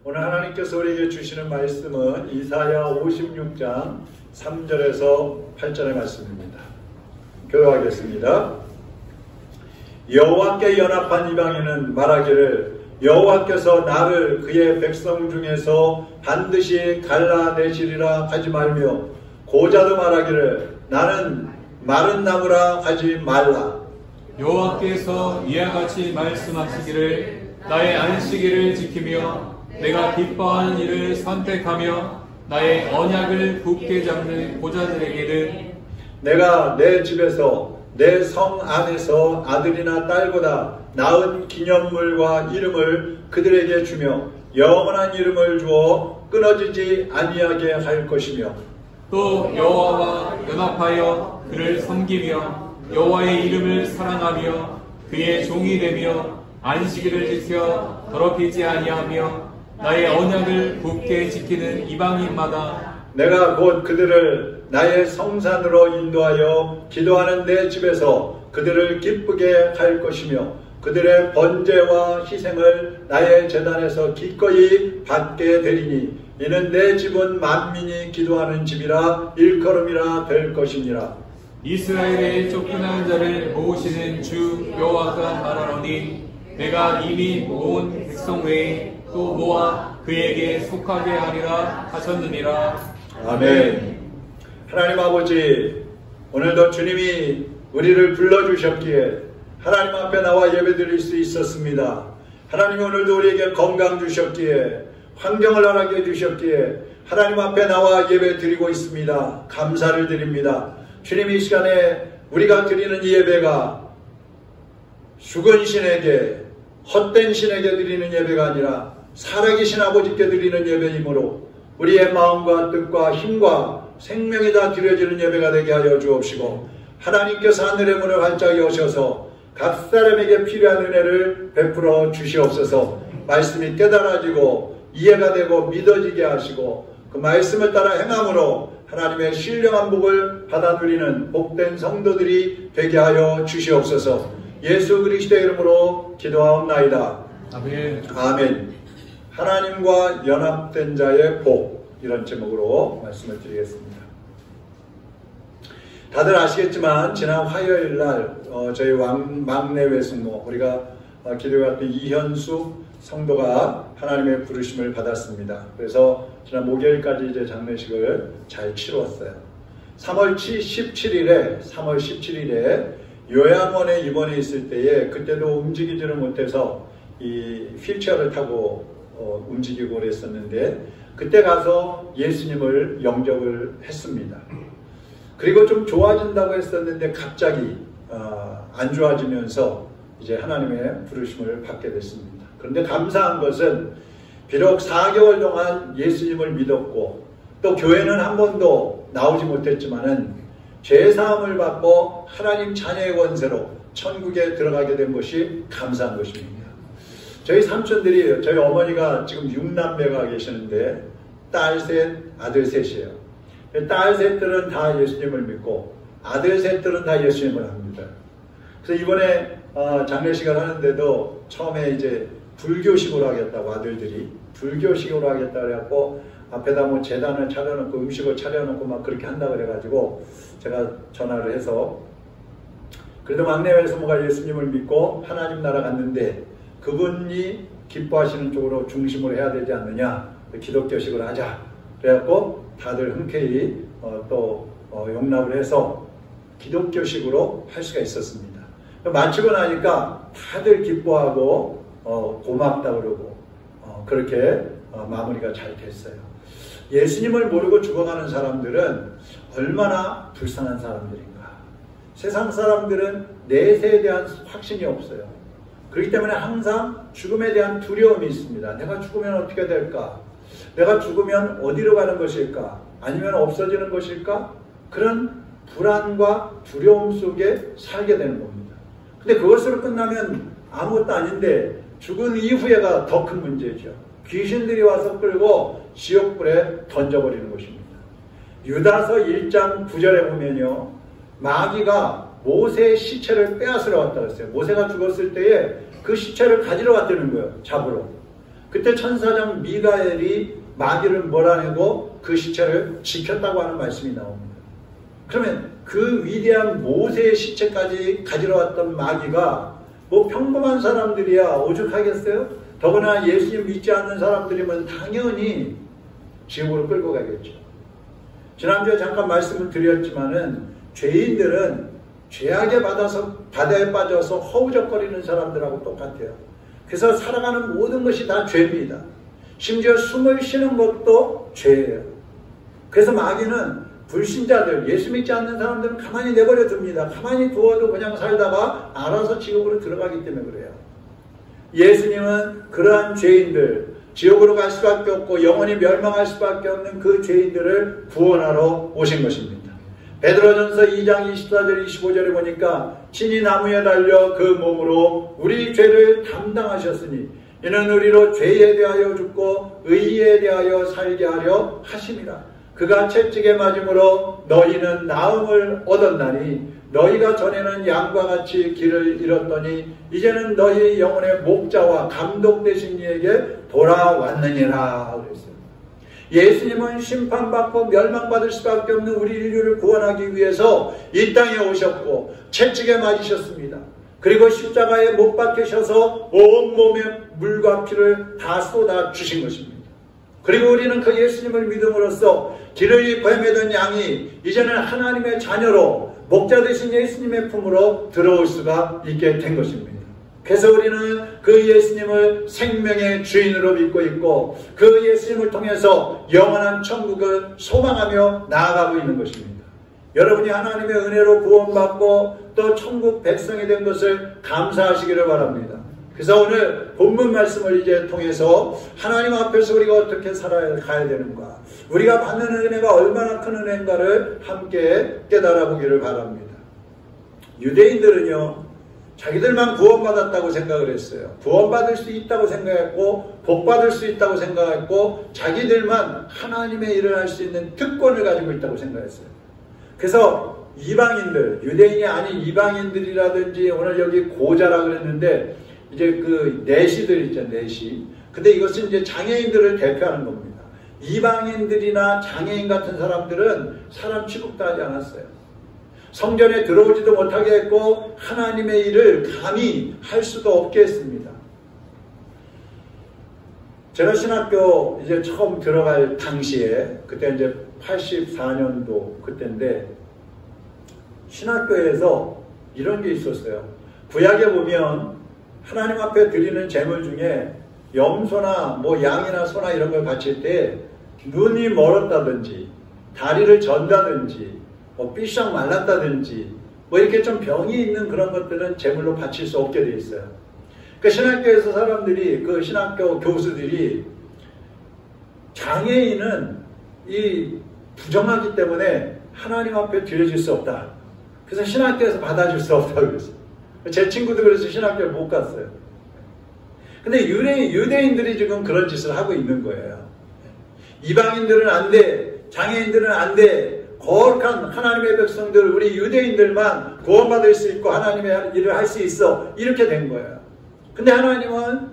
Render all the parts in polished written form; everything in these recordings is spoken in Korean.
오늘 하나님께서 우리에게 주시는 말씀은 이사야 56장 3절에서 8절의 말씀입니다. 교독하겠습니다. 여호와께 연합한 이방인은 말하기를 여호와께서 나를 그의 백성 중에서 반드시 갈라내시리라 하지 말며 고자도 말하기를 나는 마른 나무라 하지 말라. 여호와께서 이와 같이 말씀하시기를 나의 안식일을 지키며 내가 기뻐하는 일을 선택하며 나의 언약을 굳게 잡는 고자들에게는 내가 내 집에서 내 성 안에서 아들이나 딸보다 나은 기념물과 이름을 그들에게 주며 영원한 이름을 주어 끊어지지 아니하게 할 것이며 또 여호와와 연합하여 그를 섬기며 여호와의 이름을 사랑하며 그의 종이 되며 안식일을 지켜 더럽히지 아니하며 나의 언약을 굳게 지키는 이방인마다 내가 곧 그들을 나의 성산으로 인도하여 기도하는 내 집에서 그들을 기쁘게 할 것이며 그들의 번제와 희생을 나의 제단에서 기꺼이 받게 되리니 이는 내 집은 만민이 기도하는 집이라 일컬음이라 될 것이니라. 이스라엘의 쫓겨난 자를 모으시는 주 여호와가 말하노니 내가 이미 모은 백성 외에 또 모아 그에게 속하게 하리라 하셨느니라. 아멘. 하나님 아버지, 오늘도 주님이 우리를 불러주셨기에 하나님 앞에 나와 예배드릴 수 있었습니다. 하나님이 오늘도 우리에게 건강 주셨기에 환경을 허락해 주셨기에 하나님 앞에 나와 예배드리고 있습니다. 감사를 드립니다. 주님, 이 시간에 우리가 드리는 이 예배가 죽은 신에게 헛된 신에게 드리는 예배가 아니라 살아계신 아버지께 드리는 예배이므로 우리의 마음과 뜻과 힘과 생명이 다 드려지는 예배가 되게 하여 주옵시고 하나님께서 하늘의 문을 활짝 여셔서 각 사람에게 필요한 은혜를 베풀어 주시옵소서. 말씀이 깨달아지고 이해가 되고 믿어지게 하시고 그 말씀을 따라 행함으로 하나님의 신령한 복을 받아 누리는 복된 성도들이 되게 하여 주시옵소서. 예수 그리스도의 이름으로 기도하옵나이다. 아멘. 아멘. 하나님과 연합된 자의 복, 이런 제목으로 말씀을 드리겠습니다. 다들 아시겠지만 지난 화요일 날 저희 막내 외숙모, 우리가 기도했던 이현수 성도가 하나님의 부르심을 받았습니다. 그래서 지난 목요일까지 이제 장례식을 잘 치루었어요. 3월 17일에 요양원에 입원해 있을 때에 그때도 움직이지를 못해서 이 휠체어를 타고 움직이고 그랬었는데 그때 가서 예수님을 영접을 했습니다. 그리고 좀 좋아진다고 했었는데 갑자기 안 좋아지면서 이제 하나님의 부르심을 받게 됐습니다. 그런데 감사한 것은 비록 4개월 동안 예수님을 믿었고 또 교회는 한 번도 나오지 못했지만은 죄사함을 받고 하나님 자녀의 권세로 천국에 들어가게 된 것이 감사한 것입니다. 저희 삼촌들이, 저희 어머니가 지금 6남매가 계시는데 딸 셋, 아들 셋이에요. 딸 셋들은 다 예수님을 믿고 아들 셋들은 다 예수님을 합니다. 그래서 이번에 장례식을 하는데도 처음에 이제 불교식으로 하겠다고 아들들이 불교식으로 하겠다 그래갖고 앞에다 뭐 제단을 차려놓고 음식을 차려놓고 막 그렇게 한다 그래가지고 제가 전화를 해서 그래도 막내 외숙모가 예수님을 믿고 하나님 나라 갔는데 그분이 기뻐하시는 쪽으로 중심으로 해야 되지 않느냐, 기독교식으로 하자 그래갖고 다들 흔쾌히 또 용납을 해서 기독교식으로 할 수가 있었습니다. 마치고 나니까 다들 기뻐하고 고맙다 그러고 그렇게 마무리가 잘 됐어요. 예수님을 모르고 죽어가는 사람들은 얼마나 불쌍한 사람들인가. 세상 사람들은 내세에 대한 확신이 없어요. 그렇기 때문에 항상 죽음에 대한 두려움이 있습니다. 내가 죽으면 어떻게 될까? 내가 죽으면 어디로 가는 것일까? 아니면 없어지는 것일까? 그런 불안과 두려움 속에 살게 되는 겁니다. 근데 그것으로 끝나면 아무것도 아닌데 죽은 이후에가 더 큰 문제죠. 귀신들이 와서 끌고 지옥불에 던져버리는 것입니다. 유다서 1장 9절에 보면요, 마귀가 모세의 시체를 빼앗으러 왔다고 했어요. 모세가 죽었을 때에 그 시체를 가지러 왔다는 거예요. 잡으러. 그때 천사장 미가엘이 마귀를 몰아내고 그 시체를 지켰다고 하는 말씀이 나옵니다. 그러면 그 위대한 모세의 시체까지 가지러 왔던 마귀가 뭐 평범한 사람들이야 오죽하겠어요? 더구나 예수님 믿지 않는 사람들이면 당연히 지옥으로 끌고 가겠죠. 지난주에 잠깐 말씀을 드렸지만은 죄인들은 죄악에 바다에 빠져서 허우적거리는 사람들하고 똑같아요. 그래서 살아가는 모든 것이 다 죄입니다. 심지어 숨을 쉬는 것도 죄예요. 그래서 마귀는 불신자들, 예수 믿지 않는 사람들은 가만히 내버려 둡니다. 가만히 두어도 그냥 살다가 알아서 지옥으로 들어가기 때문에 그래요. 예수님은 그러한 죄인들, 지옥으로 갈 수밖에 없고 영원히 멸망할 수밖에 없는 그 죄인들을 구원하러 오신 것입니다. 베드로전서 2장 24절 25절에 보니까 친히 나무에 달려 그 몸으로 우리 죄를 담당하셨으니 이는 우리로 죄에 대하여 죽고 의에 대하여 살게 하려 하심이라. 그가 채찍에 맞음으로 너희는 나음을 얻었나니 너희가 전에는 양과 같이 길을 잃었더니 이제는 너희 영혼의 목자와 감독 되신 이에게 돌아왔느니라 그랬어요. 예수님은 심판받고 멸망받을 수밖에 없는 우리 인류를 구원하기 위해서 이 땅에 오셨고 채찍에 맞으셨습니다. 그리고 십자가에 못 박히셔서 온몸에 물과 피를 다 쏟아 주신 것입니다. 그리고 우리는 그 예수님을 믿음으로써 길을 헤매던 양이 이제는 하나님의 자녀로 목자 되신 예수님의 품으로 들어올 수가 있게 된 것입니다. 그래서 우리는 그 예수님을 생명의 주인으로 믿고 있고 그 예수님을 통해서 영원한 천국을 소망하며 나아가고 있는 것입니다. 여러분이 하나님의 은혜로 구원받고 또 천국 백성이 된 것을 감사하시기를 바랍니다. 그래서 오늘 본문 말씀을 이제 통해서 하나님 앞에서 우리가 어떻게 살아가야 되는가, 우리가 받는 은혜가 얼마나 큰 은혜인가를 함께 깨달아 보기를 바랍니다. 유대인들은요, 자기들만 구원받았다고 생각을 했어요. 구원받을 수 있다고 생각했고 복받을 수 있다고 생각했고 자기들만 하나님의 일을 할 수 있는 특권을 가지고 있다고 생각했어요. 그래서 이방인들, 유대인이 아닌 이방인들이라든지 오늘 여기 고자라 그랬는데 이제 그 내시들 있죠, 내시. 근데 이것은 이제 장애인들을 대표하는 겁니다. 이방인들이나 장애인 같은 사람들은 사람 취급도 하지 않았어요. 성전에 들어오지도 못하게 했고 하나님의 일을 감히 할 수도 없게 했습니다. 제가 신학교 이제 처음 들어갈 당시에 그때 이제 84년도 그때인데 신학교에서 이런 게 있었어요. 구약에 보면 하나님 앞에 드리는 제물 중에 염소나 뭐 양이나 소나 이런 걸 바칠 때 눈이 멀었다든지 다리를 전다든지 뭐 삐싹 말랐다든지 뭐 이렇게 좀 병이 있는 그런 것들은 제물로 바칠 수 없게 돼 있어요. 그 신학교에서 사람들이, 그 신학교 교수들이 장애인은 이 부정하기 때문에 하나님 앞에 드려질 수 없다. 그래서 신학교에서 받아줄 수 없다고 그랬어요. 제 친구도 그래서 신학교를 못 갔어요. 근데 유대인들이 지금 그런 짓을 하고 있는 거예요. 이방인들은 안 돼. 장애인들은 안 돼. 거룩한 하나님의 백성들, 우리 유대인들만 구원받을 수 있고 하나님의 일을 할 수 있어. 이렇게 된 거예요. 근데 하나님은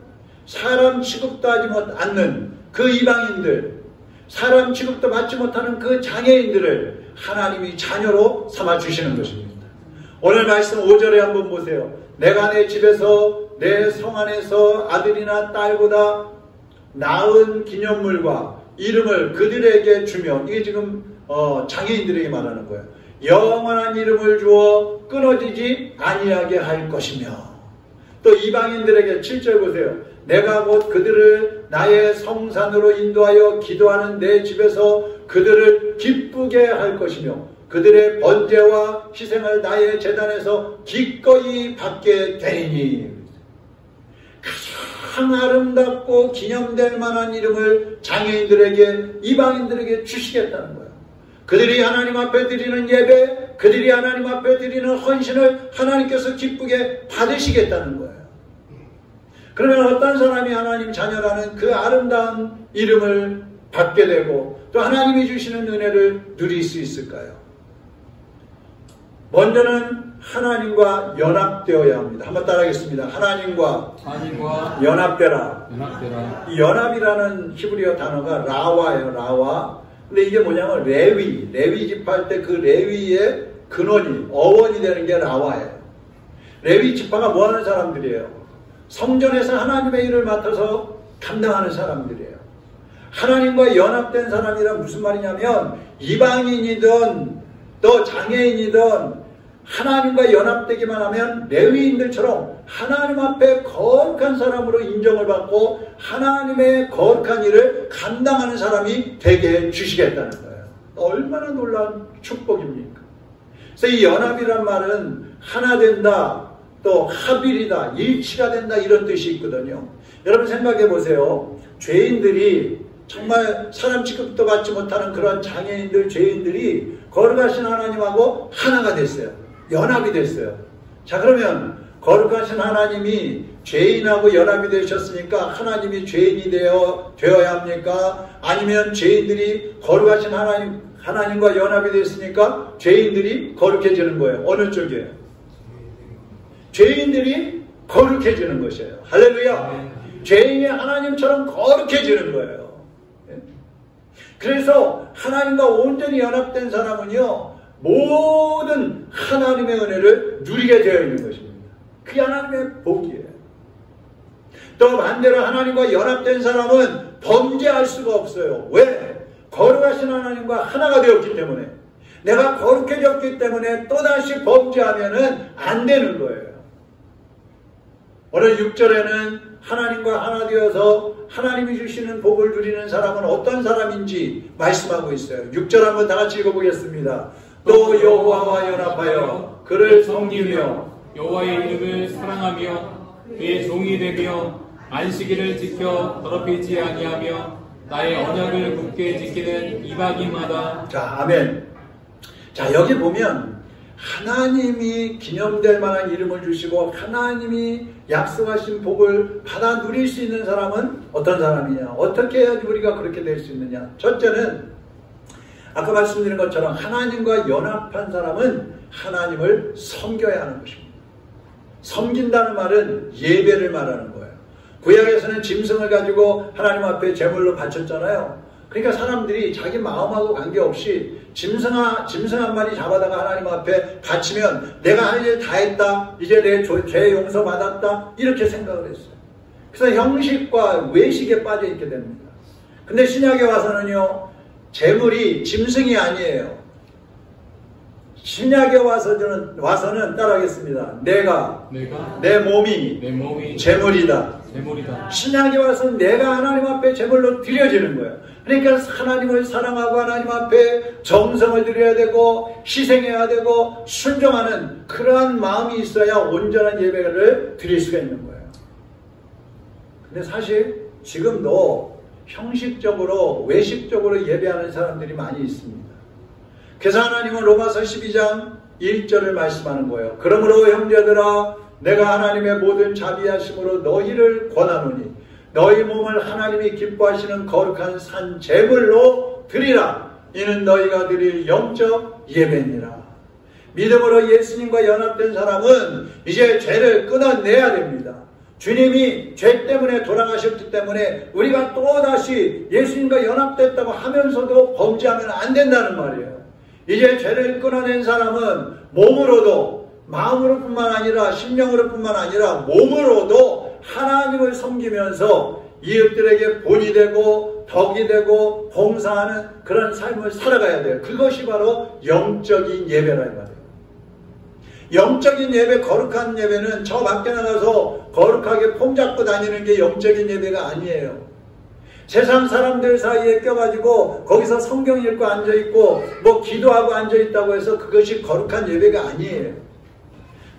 사람 취급도 하지 않는 그 이방인들, 사람 취급도 받지 못하는 그 장애인들을 하나님이 자녀로 삼아주시는 것입니다. 오늘 말씀 5절에 한번 보세요. 내가 내 집에서 내 성 안에서 아들이나 딸보다 나은 기념물과 이름을 그들에게 주며, 이게 지금 장애인들에게 말하는 거예요. 영원한 이름을 주어 끊어지지 아니하게 할 것이며, 또 이방인들에게 7절 보세요. 내가 곧 그들을 나의 성산으로 인도하여 기도하는 내 집에서 그들을 기쁘게 할 것이며 그들의 번제와 희생을 나의 제단에서 기꺼이 받게 되리니. 가장 아름답고 기념될 만한 이름을 장애인들에게, 이방인들에게 주시겠다는 거예요. 그들이 하나님 앞에 드리는 예배, 그들이 하나님 앞에 드리는 헌신을 하나님께서 기쁘게 받으시겠다는 거예요. 그러면 어떤 사람이 하나님 자녀라는 그 아름다운 이름을 받게 되고 또 하나님이 주시는 은혜를 누릴 수 있을까요? 먼저는 하나님과 연합되어야 합니다. 한번 따라하겠습니다. 하나님과 연합되라. 이 연합이라는 히브리어 단어가 라와예요. 라와. 근데 이게 뭐냐면 레위 지파할 때 그 레위의 근원이 어원이 되는 게 라와예요. 레위 지파가 뭐 하는 사람들이에요? 성전에서 하나님의 일을 맡아서 감당하는 사람들이에요. 하나님과 연합된 사람이란 무슨 말이냐면 이방인이든 또 장애인이든 하나님과 연합되기만 하면 레위인들처럼 하나님 앞에 거룩한 사람으로 인정을 받고 하나님의 거룩한 일을 감당하는 사람이 되게 주시겠다는 거예요. 얼마나 놀라운 축복입니까? 그래서 이 연합이란 말은 하나 된다, 또 합일이다, 일치가 된다 이런 뜻이 있거든요. 여러분 생각해 보세요. 죄인들이 정말 사람 취급도 받지 못하는 그런 장애인들, 죄인들이 거룩하신 하나님하고 하나가 됐어요. 연합이 됐어요. 자, 그러면 거룩하신 하나님이 죄인하고 연합이 되셨으니까 하나님이 죄인이 되어야 합니까? 아니면 죄인들이 거룩하신 하나님과 연합이 됐으니까 죄인들이 거룩해지는 거예요. 어느 쪽이에요? 죄인들이 거룩해지는 것이에요. 할렐루야. 죄인이 하나님처럼 거룩해지는 거예요. 그래서 하나님과 온전히 연합된 사람은요, 모든 하나님의 은혜를 누리게 되어 있는 것입니다. 그게 하나님의 복이에요. 또 반대로 하나님과 연합된 사람은 범죄할 수가 없어요. 왜? 거룩하신 하나님과 하나가 되었기 때문에, 내가 거룩해졌기 때문에 또다시 범죄하면 안 되는 거예요. 오늘 6절에는 하나님과 하나 되어서 하나님이 주시는 복을 누리는 사람은 어떤 사람인지 말씀하고 있어요. 6절 한번 다 같이 읽어보겠습니다. 또 여호와와 연합하여 그를 섬기며 여호와의 이름을 사랑하며 그의 종이 되며 안식일을 지켜 더럽히지 아니하며 나의 언약을 굳게 지키는 이방인마다. 자, 아멘. 자, 여기 보면 하나님이 기념될 만한 이름을 주시고 하나님이 약속하신 복을 받아 누릴 수 있는 사람은 어떤 사람이냐, 어떻게 해야지 우리가 그렇게 될 수 있느냐. 첫째는 아까 말씀드린 것처럼 하나님과 연합한 사람은 하나님을 섬겨야 하는 것입니다. 섬긴다는 말은 예배를 말하는 거예요. 구약에서는 짐승을 가지고 하나님 앞에 제물로 바쳤잖아요. 그러니까 사람들이 자기 마음하고 관계없이 짐승 한 마리 잡아다가 하나님 앞에 바치면 내가 할 일 다 했다, 이제 내 죄 용서 받았다, 이렇게 생각을 했어요. 그래서 형식과 외식에 빠져 있게 됩니다. 근데 신약에 와서는요, 제물이 짐승이 아니에요. 신약에 와서는 따라하겠습니다. 내 몸이 제물이다. 신약에 와서는 내가 하나님 앞에 제물로 드려지는 거예요. 그러니까 하나님을 사랑하고 하나님 앞에 정성을 드려야 되고 희생해야 되고 순종하는 그러한 마음이 있어야 온전한 예배를 드릴 수가 있는 거예요. 근데 사실 지금도 형식적으로 외식적으로 예배하는 사람들이 많이 있습니다. 그래서 하나님은 로마서 12장 1절을 말씀하는 거예요. 그러므로 형제들아, 내가 하나님의 모든 자비하심으로 너희를 권하노니 너희 몸을 하나님이 기뻐하시는 거룩한 산 제물로 드리라. 이는 너희가 드릴 영적 예배니라. 믿음으로 예수님과 연합된 사람은 이제 죄를 끊어내야 됩니다. 주님이 죄 때문에 돌아가셨기 때문에 우리가 또다시 예수님과 연합됐다고 하면서도 범죄하면 안 된다는 말이에요. 이제 죄를 끊어낸 사람은 몸으로도, 마음으로 뿐만 아니라 심령으로 뿐만 아니라 몸으로도 하나님을 섬기면서 이웃들에게 본이 되고 덕이 되고 봉사하는 그런 삶을 살아가야 돼요. 그것이 바로 영적인 예배라 이 말이에요. 영적인 예배, 거룩한 예배는 저 밖에 나가서 거룩하게 폼 잡고 다니는 게 영적인 예배가 아니에요. 세상 사람들 사이에 껴가지고 거기서 성경 읽고 앉아있고 뭐 기도하고 앉아있다고 해서 그것이 거룩한 예배가 아니에요.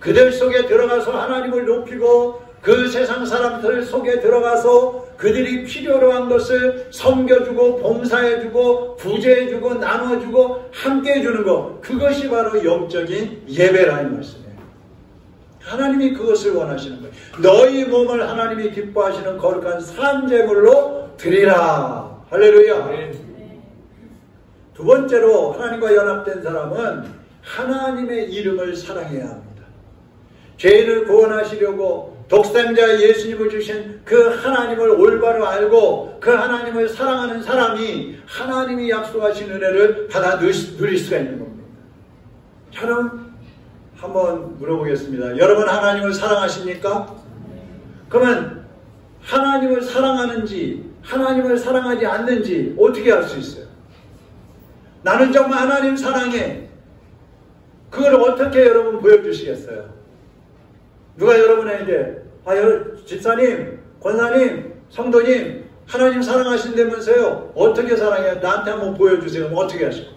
그들 속에 들어가서 하나님을 높이고 그 세상 사람들 속에 들어가서 그들이 필요로 한 것을 섬겨주고 봉사해주고 구제해주고 나눠주고 함께해주는 것, 그것이 바로 영적인 예배라는 말씀이에요. 하나님이 그것을 원하시는 거예요. 너희 몸을 하나님이 기뻐하시는 거룩한 산제물로 드리라. 할렐루야. 두 번째로 하나님과 연합된 사람은 하나님의 이름을 사랑해야 합니다. 죄인을 구원하시려고 독생자 예수님을 주신 그 하나님을 올바로 알고 그 하나님을 사랑하는 사람이 하나님이 약속하신 은혜를 받아 누릴 수가 있는 겁니다. 저는 한번 물어보겠습니다. 여러분 하나님을 사랑하십니까? 그러면 하나님을 사랑하는지 하나님을 사랑하지 않는지 어떻게 알 수 있어요? 나는 정말 하나님 사랑해. 그걸 어떻게 여러분 보여주시겠어요? 누가 여러분에게 집사님, 권사님, 성도님 하나님 사랑하신다면서요? 어떻게 사랑해요? 나한테 한번 보여주세요. 그럼 어떻게 하시고?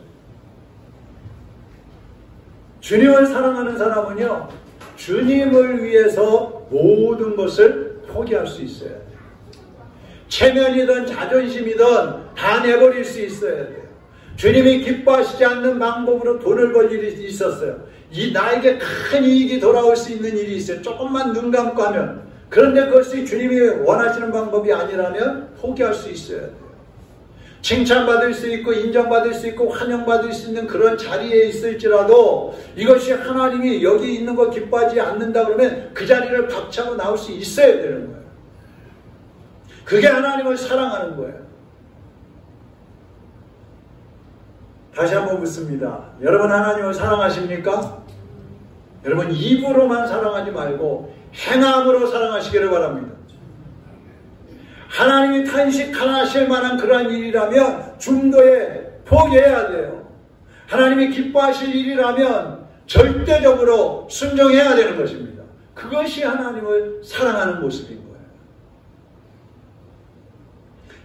주님을 사랑하는 사람은요, 주님을 위해서 모든 것을 포기할 수 있어야 돼요. 체면이든 자존심이든 다 내버릴 수 있어야 돼요. 주님이 기뻐하시지 않는 방법으로 돈을 벌 일이 있었어요. 나에게 큰 이익이 돌아올 수 있는 일이 있어요. 조금만 눈 감고 하면. 그런데 그것이 주님이 원하시는 방법이 아니라면 포기할 수 있어야 돼요. 칭찬받을 수 있고 인정받을 수 있고 환영받을 수 있는 그런 자리에 있을지라도 이것이 하나님이 여기 있는 거 기뻐하지 않는다 그러면 그 자리를 박차고 나올 수 있어야 되는 거예요. 그게 하나님을 사랑하는 거예요. 다시 한번 묻습니다. 여러분 하나님을 사랑하십니까? 여러분 입으로만 사랑하지 말고 행함으로 사랑하시기를 바랍니다. 하나님이 탄식하실 만한 그러한 일이라면 중도에 포기해야 돼요. 하나님이 기뻐하실 일이라면 절대적으로 순종해야 되는 것입니다. 그것이 하나님을 사랑하는 모습인 거예요.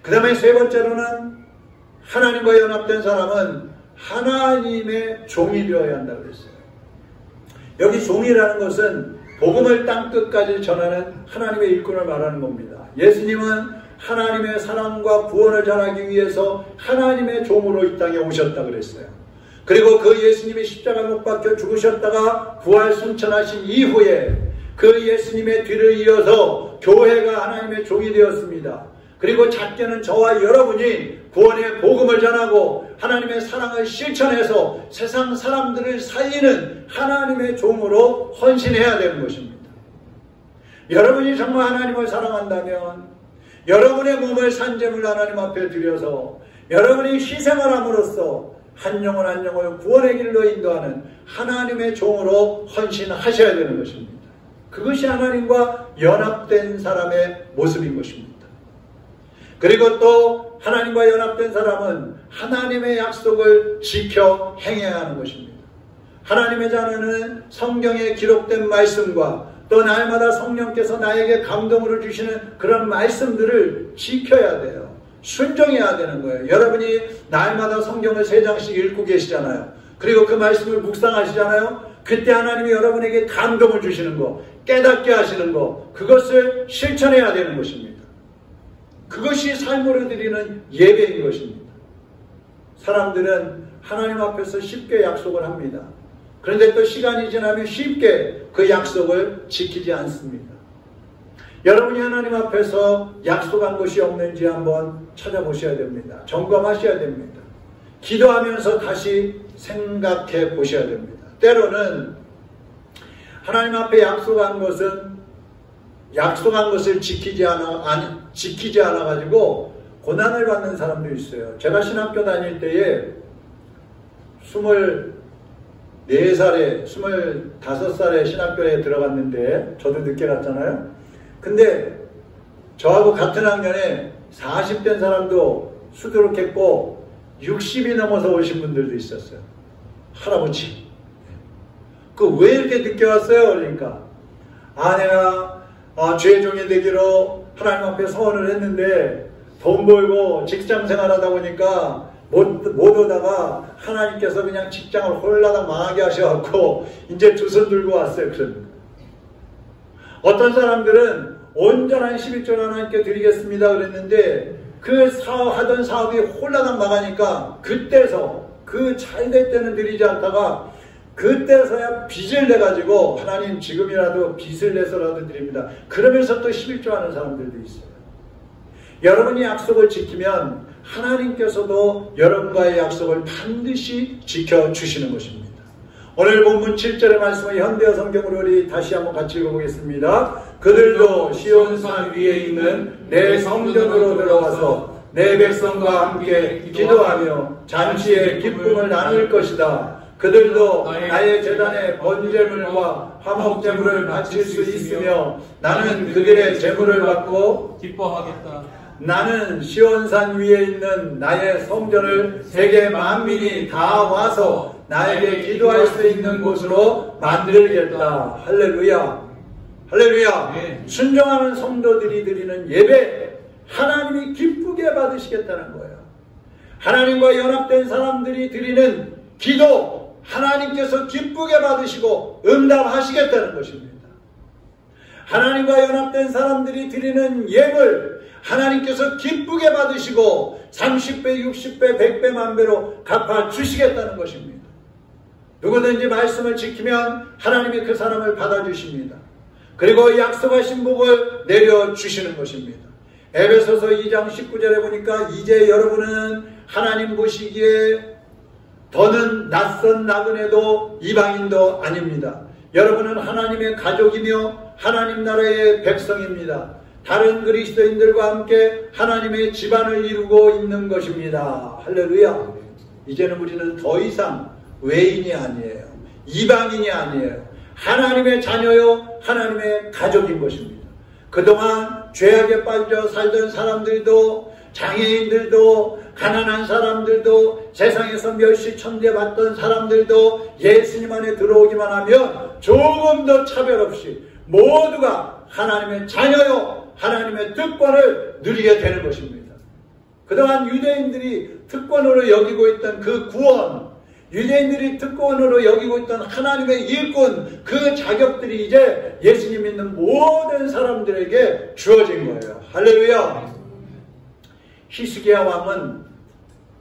그 다음에 세 번째로는 하나님과 연합된 사람은 하나님의 종이 되어야 한다고 그랬어요. 여기 종이라는 것은 복음을 땅끝까지 전하는 하나님의 일꾼을 말하는 겁니다. 예수님은 하나님의 사랑과 구원을 전하기 위해서 하나님의 종으로 이 땅에 오셨다 그랬어요. 그리고 그 예수님이 십자가 못 박혀 죽으셨다가 부활 승천하신 이후에 그 예수님의 뒤를 이어서 교회가 하나님의 종이 되었습니다. 그리고 작게는 저와 여러분이 구원의 복음을 전하고 하나님의 사랑을 실천해서 세상 사람들을 살리는 하나님의 종으로 헌신해야 되는 것입니다. 여러분이 정말 하나님을 사랑한다면 여러분의 몸을 산제물 하나님 앞에 드려서 여러분이 희생을 함으로써 한 영혼 한 영혼을 구원의 길로 인도하는 하나님의 종으로 헌신하셔야 되는 것입니다. 그것이 하나님과 연합된 사람의 모습인 것입니다. 그리고 또 하나님과 연합된 사람은 하나님의 약속을 지켜 행해야 하는 것입니다. 하나님의 자녀는 성경에 기록된 말씀과 또 날마다 성령께서 나에게 감동으로 주시는 그런 말씀들을 지켜야 돼요. 순종해야 되는 거예요. 여러분이 날마다 성경을 3장씩 읽고 계시잖아요. 그리고 그 말씀을 묵상하시잖아요. 그때 하나님이 여러분에게 감동을 주시는 거, 깨닫게 하시는 거, 그것을 실천해야 되는 것입니다. 그것이 삶으로 드리는 예배인 것입니다. 사람들은 하나님 앞에서 쉽게 약속을 합니다. 그런데 또 시간이 지나면 쉽게 그 약속을 지키지 않습니다. 여러분이 하나님 앞에서 약속한 것이 없는지 한번 찾아보셔야 됩니다. 점검하셔야 됩니다. 기도하면서 다시 생각해 보셔야 됩니다. 때로는 하나님 앞에 약속한 것을 지키지 않아 가지고 고난을 받는 사람도 있어요. 제가 신학교 다닐 때에 24살에 25살에 신학교에 들어갔는데 저도 늦게 갔잖아요. 근데 저하고 같은 학년에 40된 사람도 수두룩했고 60이 넘어서 오신 분들도 있었어요. 할아버지. 왜 이렇게 늦게 왔어요? 그러니까 내가 죄종이 되기로 하나님 앞에 서원을 했는데 돈 벌고 직장 생활하다 보니까 못 오다가 하나님께서 그냥 직장을 홀라당 망하게 하셔갖고 이제 두 손 들고 왔어요. 그러니까. 어떤 사람들은 온전한 11조를 하나님께 드리겠습니다 그랬는데 하던 사업이 홀라당 망하니까 그때서 그 잘 될 때는 드리지 않다가 그때서야 빚을 내가지고 하나님 지금이라도 빚을 내서라도 드립니다. 그러면서 또 11조 하는 사람들도 있어요. 여러분이 약속을 지키면 하나님께서도 여러분과의 약속을 반드시 지켜주시는 것입니다. 오늘 본문 7절의 말씀을 현대어 성경으로 우리 다시 한번 같이 읽어보겠습니다. 그들도 시온산 위에 있는 내 성전으로 들어와서 내 백성과 함께 기도하며 잔치의 기쁨을 나눌 것이다. 그들도 나의 제단에 번제물과 화목제물을 바칠 수 있으며 나는 그들의 제물을 받고 기뻐하겠다. 나는 시온산 위에 있는 나의 성전을 세계 만민이 다 와서 나에게 기도할 수 있는 곳으로 만들겠다. 할렐루야. 할렐루야. 네. 순종하는 성도들이 드리는 예배 하나님이 기쁘게 받으시겠다는 거예요. 하나님과 연합된 사람들이 드리는 기도 하나님께서 기쁘게 받으시고 응답하시겠다는 것입니다. 하나님과 연합된 사람들이 드리는 예물 하나님께서 기쁘게 받으시고 30배, 60배, 100배, 만배로 갚아주시겠다는 것입니다. 누구든지 말씀을 지키면 하나님이 그 사람을 받아주십니다. 그리고 약속하신 복을 내려주시는 것입니다. 에베소서 2장 19절에 보니까 이제 여러분은 하나님 보시기에 더는 낯선 나그네도 이방인도 아닙니다. 여러분은 하나님의 가족이며 하나님 나라의 백성입니다. 다른 그리스도인들과 함께 하나님의 집안을 이루고 있는 것입니다. 할렐루야. 이제는 우리는 더 이상 외인이 아니에요. 이방인이 아니에요. 하나님의 자녀요 하나님의 가족인 것입니다. 그동안 죄악에 빠져 살던 사람들도 장애인들도 가난한 사람들도 세상에서 멸시천대받던 사람들도 예수님 안에 들어오기만 하면 조금 더 차별 없이 모두가 하나님의 자녀요 하나님의 특권을 누리게 되는 것입니다. 그동안 유대인들이 특권으로 여기고 있던 그 구원, 유대인들이 특권으로 여기고 있던 하나님의 일꾼, 그 자격들이 이제 예수님 믿는 모든 사람들에게 주어진 거예요. 할렐루야. 히스기야 왕은,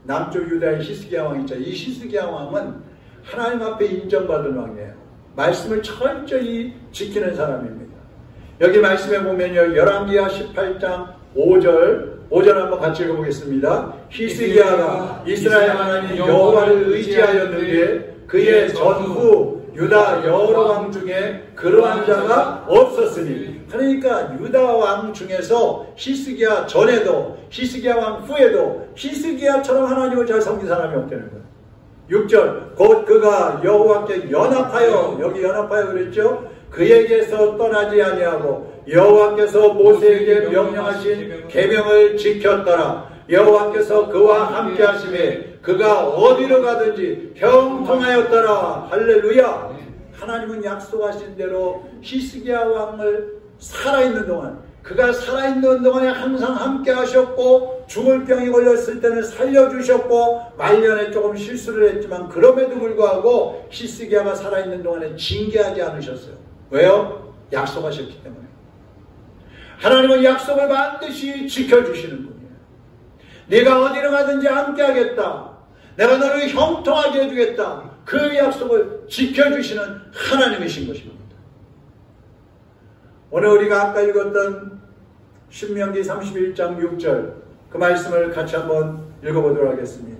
남쪽 유다의 히스기야 왕 있죠. 이 히스기야 왕은 하나님 앞에 인정받은 왕이에요. 말씀을 철저히 지키는 사람입니다. 여기 말씀에 보면요, 열왕기하 18장 5절 한번 같이 읽어보겠습니다. 히스기야가 이스라엘 하나님 여호와를 의지하였는데 그의 전후 유다 여러 왕 중에 그러한 자가 없었으니, 그러니까 유다 왕 중에서 히스기야 전에도 히스기야 왕 후에도 히스기야처럼 하나님을 잘 섬긴 사람이 없다는 거예요. 6절 곧 그가 여호와께 연합하여, 여기 연합하여 그랬죠. 그에게서 떠나지 아니하고 여호와께서 모세에게 명령하신 계명을 지켰더라. 여호와께서 그와 함께 하심에 그가 어디로 가든지 형통하였더라. 할렐루야. 하나님은 약속하신 대로 히스기야 왕을 살아있는 동안, 그가 살아있는 동안에 항상 함께 하셨고, 죽을 병이 걸렸을 때는 살려주셨고, 말년에 조금 실수를 했지만 그럼에도 불구하고 히스기야가 살아있는 동안에 징계하지 않으셨어요. 왜요? 약속하셨기 때문에. 하나님은 약속을 반드시 지켜주시는 분이에요. 네가 어디로 가든지 함께 하겠다. 내가 너를 형통하게 해주겠다. 그 약속을 지켜주시는 하나님이신 것입니다. 오늘 우리가 아까 읽었던 신명기 31장 6절 그 말씀을 같이 한번 읽어보도록 하겠습니다.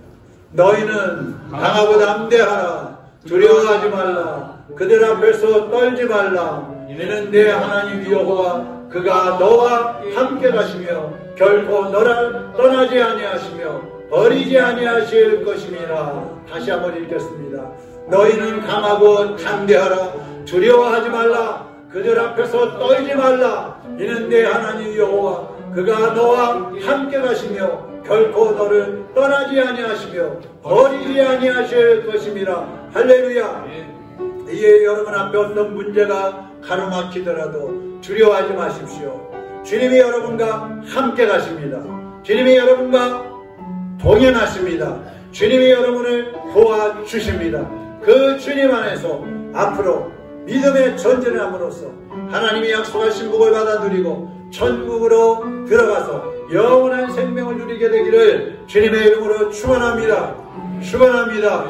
너희는 강하고 담대하라. 두려워하지 말라. 그들 앞에서 떨지 말라. 이는 내 하나님 여호와 그가 너와 함께 가시며 결코 너를 떠나지 아니하시며 버리지 아니하실 것임이라. 다시 한번 읽겠습니다. 너희는 강하고 담대하라. 두려워하지 말라. 그들 앞에서 떨지 말라. 이는 내 하나님 여호와 그가 너와 함께 가시며 결코 너를 떠나지 아니하시며 버리지 아니하실 것임이라. 할렐루야. 이에 여러분 앞에 어떤 문제가 가로막히더라도 두려워하지 마십시오. 주님이 여러분과 함께 가십니다. 주님이 여러분과 동행하십니다. 주님이 여러분을 도와주십니다. 그 주님 안에서 앞으로 믿음의 전진을 함으로써 하나님이 약속하신 복을 받아 누리고 천국으로 들어가서 영원한 생명을 누리게 되기를 주님의 이름으로 축원합니다. 축원합니다.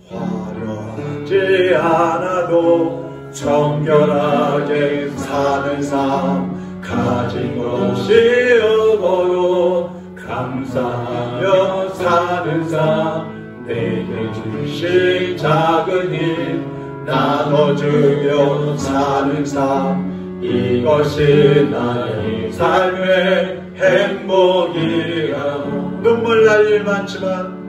화려하지 않아도 정결하게 사는 삶, 가진 것이 없어도 감사하며 사는 삶, 내게 주신 작은 힘 나눠주며 사는 삶, 이것이 나의 삶의 행복이라고. 눈물 날 일 많지만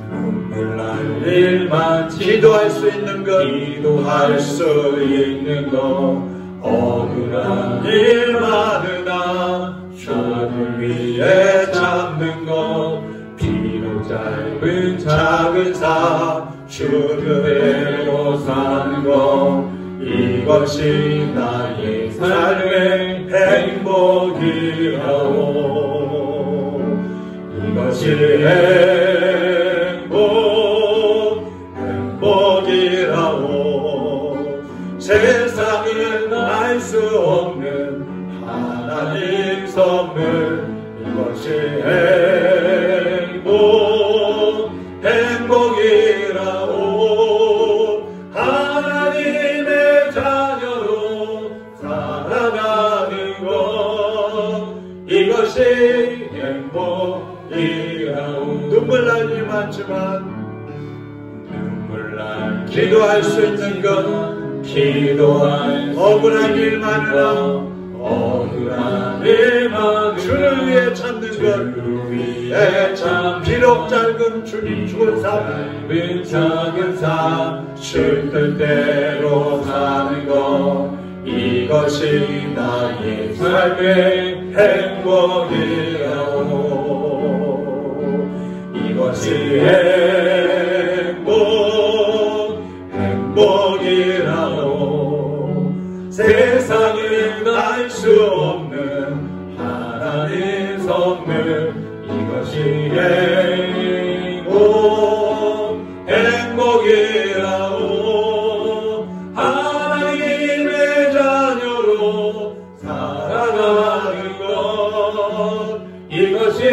눈물 날 일 많지 기도할 수 있는 것, 기도할 수 있는 것, 억울한 일 많으나 주를 위해 참는 것, 비록 짧은 작은 삶 주대로 사는 것, 이것이 나의 삶의 행복이라오. 이것이 행복이라오. 세상은 알 수 없는 하나님 선물, 이것이 행복이라오. 하나님의 자녀로 살아가는 것, 이것이 행복이라오. 눈물 날 일 많지만 눈물 날 기도할 수 있는 것, 기도할 억울한 일 많으나 억울한 일 많으나 주를 위해 찾는 것, 비록 짧은 주님 죽은 삶, 작은 삶 주 뜻대로 사는 것, 이것이 나의 삶의 행복이라오. 이것이 행복이라오. 세상은 알 수 없는 하나님 선물, 이것이 행복이라오. 하나님의 자녀로 살아가는 것, 이것이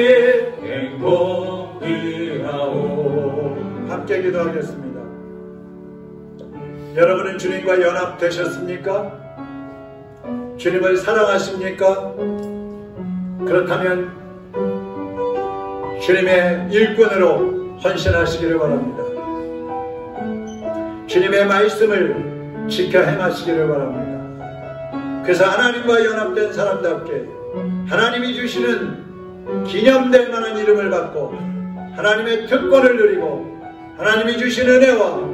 행복이라오. 함께 기도하겠습니다. 여러분은 주님과 연합되셨습니까? 주님을 사랑하십니까? 그렇다면 주님의 일꾼으로 헌신하시기를 바랍니다. 주님의 말씀을 지켜 행하시기를 바랍니다. 그래서 하나님과 연합된 사람답게 하나님이 주시는 기념될 만한 이름을 받고 하나님의 특권을 누리고 하나님이 주신 은혜와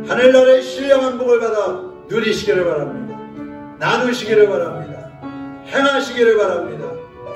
하늘나라의 신령한 복을 받아 누리시기를 바랍니다. 나누시기를 바랍니다. 행하시기를 바랍니다.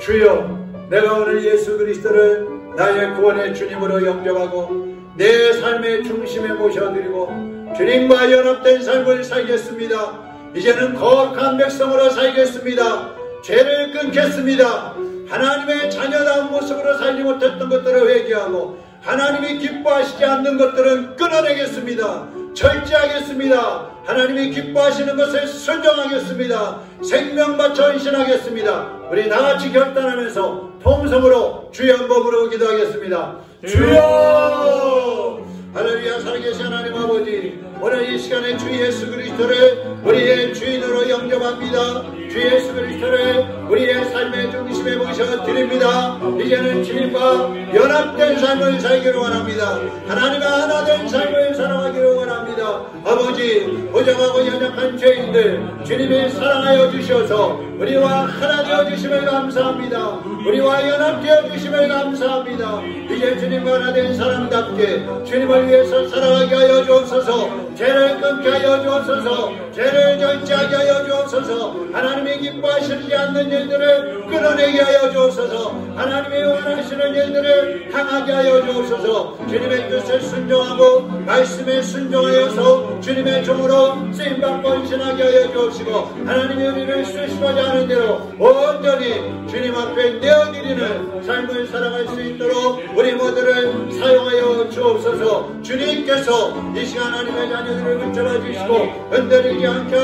주여, 내가 오늘 예수 그리스도를 나의 구원의 주님으로 영접하고 내 삶의 중심에 모셔드리고 주님과 연합된 삶을 살겠습니다. 이제는 거룩한 백성으로 살겠습니다. 죄를 끊겠습니다. 하나님의 자녀다운 모습으로 살지 못했던 것들을 회개하고 하나님이 기뻐하시지 않는 것들은 끊어내겠습니다. 절제하겠습니다. 하나님이 기뻐하시는 것에 순종하겠습니다. 생명 바쳐 헌신하겠습니다. 우리 다같이 결단하면서 통성으로 주의 한 법으로 기도하겠습니다. 주여! 할렐루야. 살아계신 하나님 아버지, 오늘 이 시간에 주 예수 그리스도를 우리의 주인으로 영접합니다. 주 예수 그리스도를 우리의 삶의 중심에 모셔드립니다. 이제는 주님과 연합된 삶을 살기를 원합니다. 하나님과 하나 된 삶을 살아가기를 원합니다. 아버지, 부정하고 연약한 죄인들 주님이 사랑하여 주셔서 우리와 하나 되어 주심을 감사합니다. 우리와 연합되어 주심을 감사합니다. 이제 주님과 하나 된 사람답게 주님을 위해서 살아가게 하여 주옵소서. 죄를 끊게 하여 주옵소서. 죄를 절제하게 하여 주옵소서. 하나님이 기뻐하시지 않는 일들을 끊어내게 하여 주옵소서. 하나님이 원하시는 일들을 향하게 하여 주옵소서. 주님의 뜻을 순종하고 말씀에 순종하여서 주님의 종으로 쓰임받고 헌신하게 하여 주옵시고, 하나님이 우리를 쓰시고자 하는 대로 온전히 주님 앞에 내어드리는 삶을 살아갈 수 있도록 우리 모두를 사용하여 주옵소서. 주님께서 이 시간 하나님의 자녀들을 붙잡아 주시고 흔들리지 않게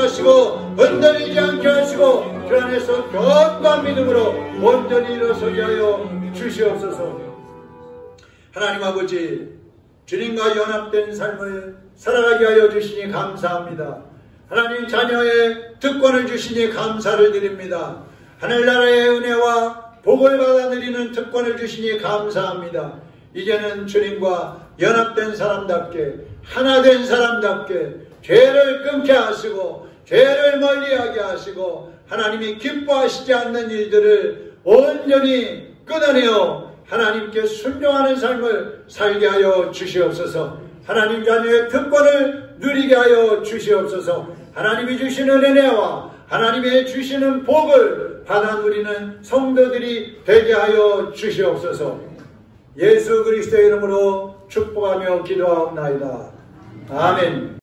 하시고 주 안에서 견고한 믿음으로 온전히 일어서게 하여 주시옵소서. 하나님 아버지, 주님과 연합된 삶을 살아가게 하여 주시니 감사합니다. 하나님 자녀의 특권을 주시니 감사를 드립니다. 하늘나라의 은혜와 복을 받아 누리는 특권을 주시니 감사합니다. 이제는 주님과 연합된 사람답게, 하나된 사람답게 죄를 끊게 하시고 죄를 멀리하게 하시고 하나님이 기뻐하시지 않는 일들을 온전히 끊어내어 하나님께 순종하는 삶을 살게 하여 주시옵소서. 하나님 자녀의 특권을 누리게 하여 주시옵소서. 하나님이 주시는 은혜와 하나님의 주시는 복을 받아 누리는 성도들이 되게 하여 주시옵소서. 예수 그리스도의 이름으로 축복하며 기도하옵나이다. 아멘.